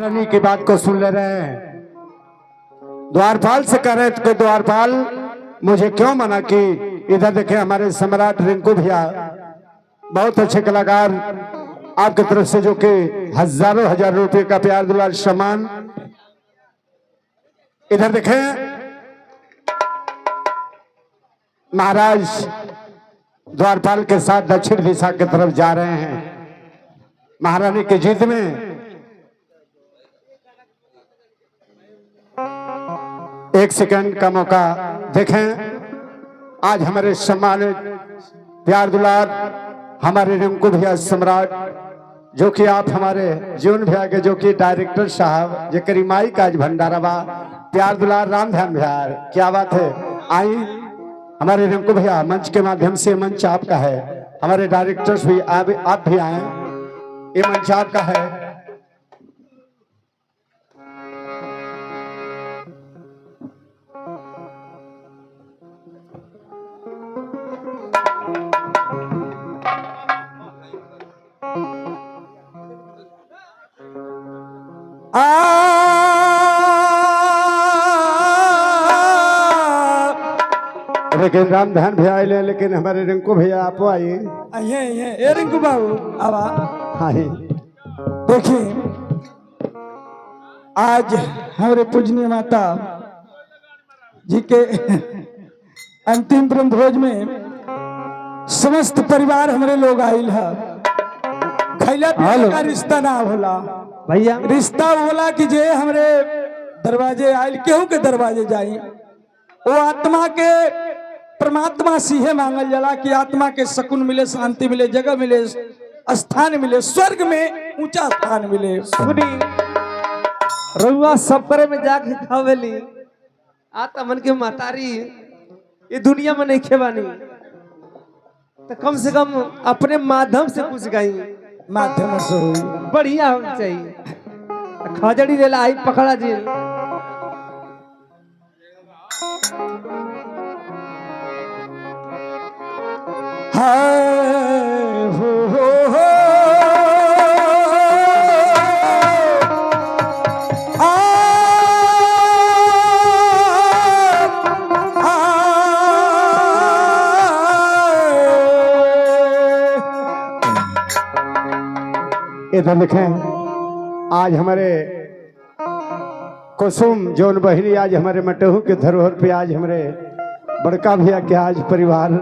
रानी की बात को सुन ले रहे हैं। द्वारपाल से कह रहे थे कि द्वारपाल मुझे क्यों मना की। इधर देखे हमारे सम्राट रिंकू भैया बहुत अच्छे कलाकार आपकी तरफ से जो कि हजारों हजार रुपए का प्यार दुलार सम्मान। इधर देखें महाराज द्वारपाल के साथ दक्षिण दिशा की तरफ जा रहे हैं। महारानी की जीत में एक सेकंड का मौका देखें। आज हमारे सम्मानित प्यार दुलार हमारे रिंकू भैया सम्राट जो कि आप हमारे जीवन भैया के जो कि डायरेक्टर साहब जो करीमाई का आज भंडारा बा प्यार दुलार राम ध्यान भैया क्या बात है। आई हमारे रिंकू भैया मंच के माध्यम से मंच आपका है। हमारे डायरेक्टर्स भी आप भी आए, ये मंच आपका है। लेकिन राम ध्यान भैया आए लेकिन हमारे रिंकू भैया आप आइए। रिंकू बाबू अब हाँ देखिए आज हमारे पूजनीय माता जी के अंतिम ब्रह्म भोज में समस्त परिवार हमारे लोग आयल है। खैला पीला का रिश्ता ना होला भैया, रिश्ता होला कि जे हमरे दरवाजे आयल केहू के दरवाजे जाई वो आत्मा के परमात्मा सीहे मांगल जाला कि आत्मा के सुकून मिले, शांति मिले, जगह मिले, स्थान मिले, स्वर्ग में ऊंचा स्थान मिले। सुनी रउआ सब करे में जाके खावेली आता मन के मातारी ये दुनिया में नहीं खेवानी तो कम से कम अपने माध्यम से कुछ गाई माध्यम से बढ़िया होना चाहिए। खजड़ी ले लाई पकड़ा जी इधर लिखें आज हमारे कुसुम जौन बहनी आज हमारे मटहू के धरोहर पे आज हमारे बड़का भैया के आज परिवार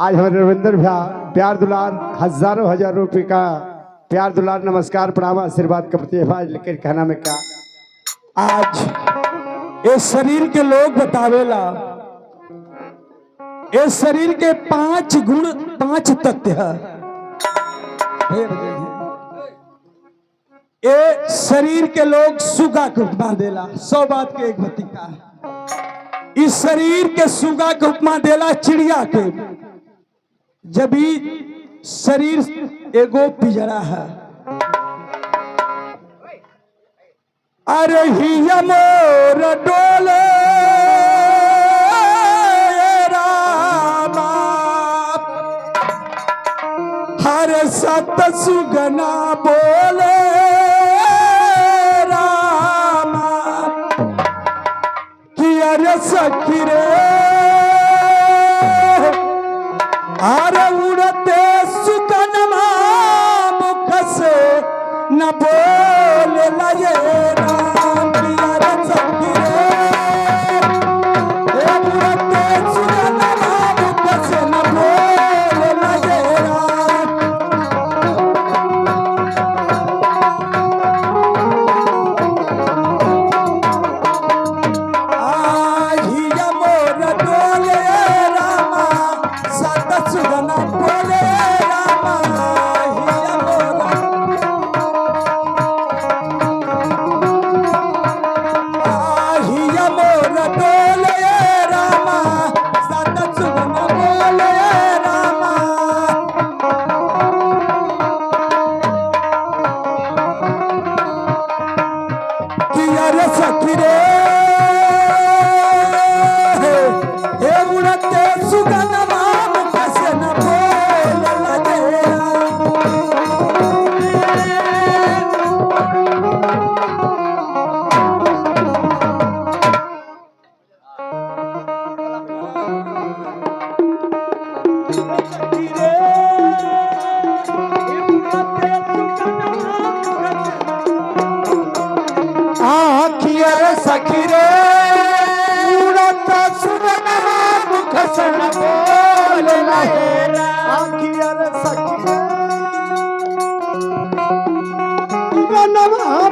आज हमारे रविंद्र भैया प्यार दुलार हजारों हजार रुपए का प्यार दुलार नमस्कार प्रणाम आशीर्वाद का प्रतिभाज लेकर कहना में क्या आज इस शरीर के लोग बतावेला इस शरीर के 5 गुण 5 तथ्य है। ये शरीर के लोग सुगा के उपमा देला 100 बात के एक बतिका है। इस शरीर के सुगा के उपमा देला चिड़िया के जब शरीर एगो पिजरा है। अरे हिया मोर डोले रामा हर सत सुगना बोले सखी रे अरे उड़ते सुकनमा मुख से न बोल लगे राम पिया रे सखी रे उड़ते सुकनमा मुख से न बोल लगे सखी रे उड़त सुगना मुख से न बोल लहेरा आखिया रे सखी रे सुगना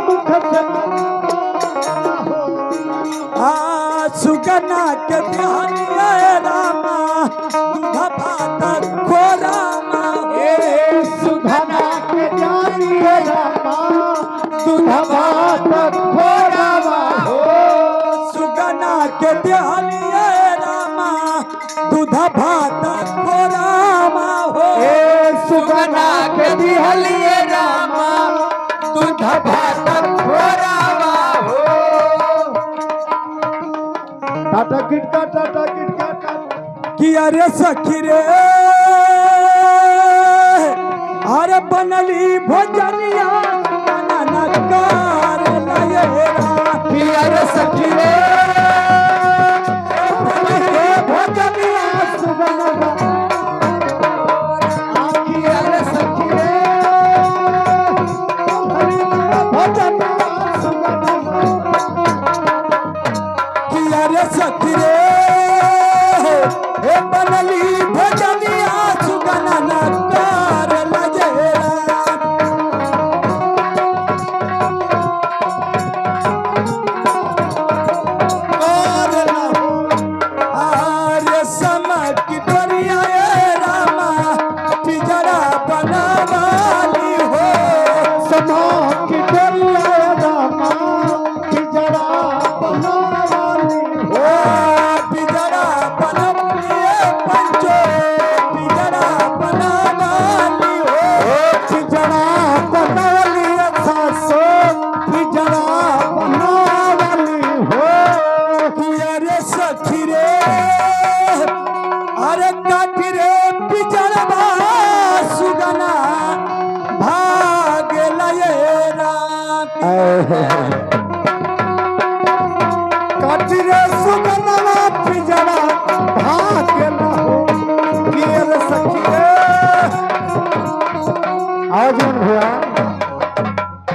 मुख से सुगना के ध्यानिया रामा दूध भात खोरामा सुगना के जानिए रामा दूध भात खोरामा हो सुगना के ध्यानिया रामा दूध भात खोरामा हो सुगना के दिहलिए रामा दूध भात खोरामा हो टाटा किटका कि अरे सखी रे अरे बनली भोजनिया नकार लयरा कि अरे सखी रे भोजनिया सुगना आखी अरे सखी रे भोजनिया सुगना कि अरे सखी रे बनली भोजनिया सुगना नकार लयरा आर्य समक डोरिया रामा पिजरा बनावाली हो समा की डोरिया रामा पिजरा बनावाली हो पिजरा बनावाली पंचो पिजरा बनावाली हो पिजरा बनावाली सासो पिजरा बनावाली हो अरे सखी रे अरे काटी रे पिजरवा सुगना भाग लयरा